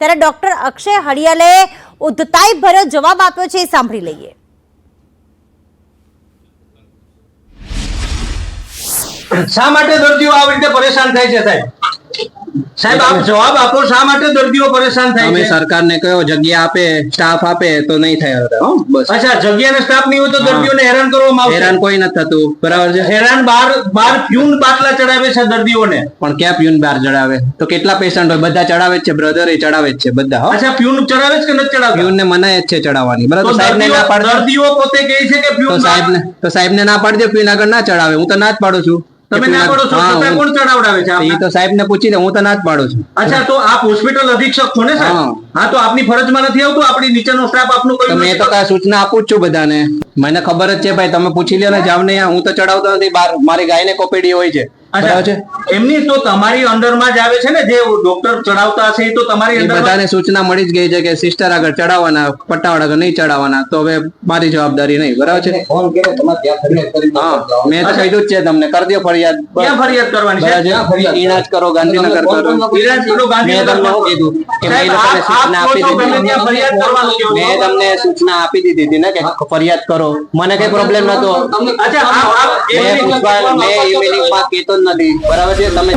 ત્યારે ડોક્ટર અક્ષય હળિયાલે ઉદ્ધતાઈ ભર્યો જવાબ આપ્યો છે, સાંભળી લઈએ। શા માટે દર્દીઓ આવી રીતે પરેશાન થાય છે સાહેબ આપ જવાબ આપો, શા માટે દર્દીઓ પરેશાન થાય છે? સરકારને કયો જગ્યા આપે, સ્ટાફ આપે તો નહીં થાય। બસ અચ્છા, જગ્યા ને સ્ટાફ નહીં હોય તો દર્દીઓને હેરાન કરવામાં આવશે? હેરાન કોઈ નથી થતું, બરાબર છે। હેરાન બાર પ્યુન બાટલા ચડાવે છે દર્દીઓને, પણ ક્યાં પ્યુન બાર ચડાવે? તો કેટલા પેશન્ટ હોય, બધા ચડાવે જ છે, બ્રધર એ ચડાવે જ છે બધા। અચ્છા, પ્યુન ચડાવે છે કે નથી ચડાવતા? પ્યુન ને મનાય જ છે ચડાવવાની, બરાબર। સાહેબ ને ના પાડે, દર્દીઓ પોતે કહે છે કે પ્યુન, તો સાહેબ ને ના પાડી દે, પ્યુન આગળ ના ચડાવે। હું તો ના જ પાડું છું। તમે ના પાડો છો, છતાં કોણ ચડાવડાવે છે? એ તો સાહેબ ને પૂછી દે, હું તો ના જ પાડું છું। અચ્છા, તો આપ હોસ્પિટલ અધિક્ષક છો ને સાહેબ? હા, તો આપની ફરજમાં નથી આવતું? આપણી નીચેનો સ્ટાફ આપનું કોઈ મેં તો કઈ સૂચના આપું જ છું બધાને, મને ખબર જ છે ભાઈ, તમે પૂછી લ્યો ને, જાવ ને, હું તો ચડાવતો નથી બહાર, મારી ગાયને કોપેડી હોય છે, બરાબર છે। એમની તો તમારી અંડરમાં જ આવે છે ને, જે ડોક્ટર ચડાવતા હશે એ તો તમારી અંદર બધાને સૂચના મળી જ ગઈ છે કે સિસ્ટર આગળ ચડાવવાના, પટ્ટાવાળા આગળ નહીં ચડાવવાના। તો હવે મારી જવાબદારી નહીં, બરાબર છે। હા, મેં તો કીધું જ છે તમને, કરી દો ફરિયાદ। ક્યાં ફરિયાદ કરવાની છે? ઈણાજ કરો, ગાંધીનગર કરો, ઈલાજ કરો ગાંધીનગર। મેં તમને કીધું કે મેં લોકોને સૂચના આપી દીધી, મેં તમને સૂચના આપી દીધી હતી ને કે ફરિયાદ કરો, મને કઈ પ્રોબ્લેમ નતો। અચ્છા, મેં ઈમેલિંગમાં કહેતો જ નથી, બરાબર છે। તમે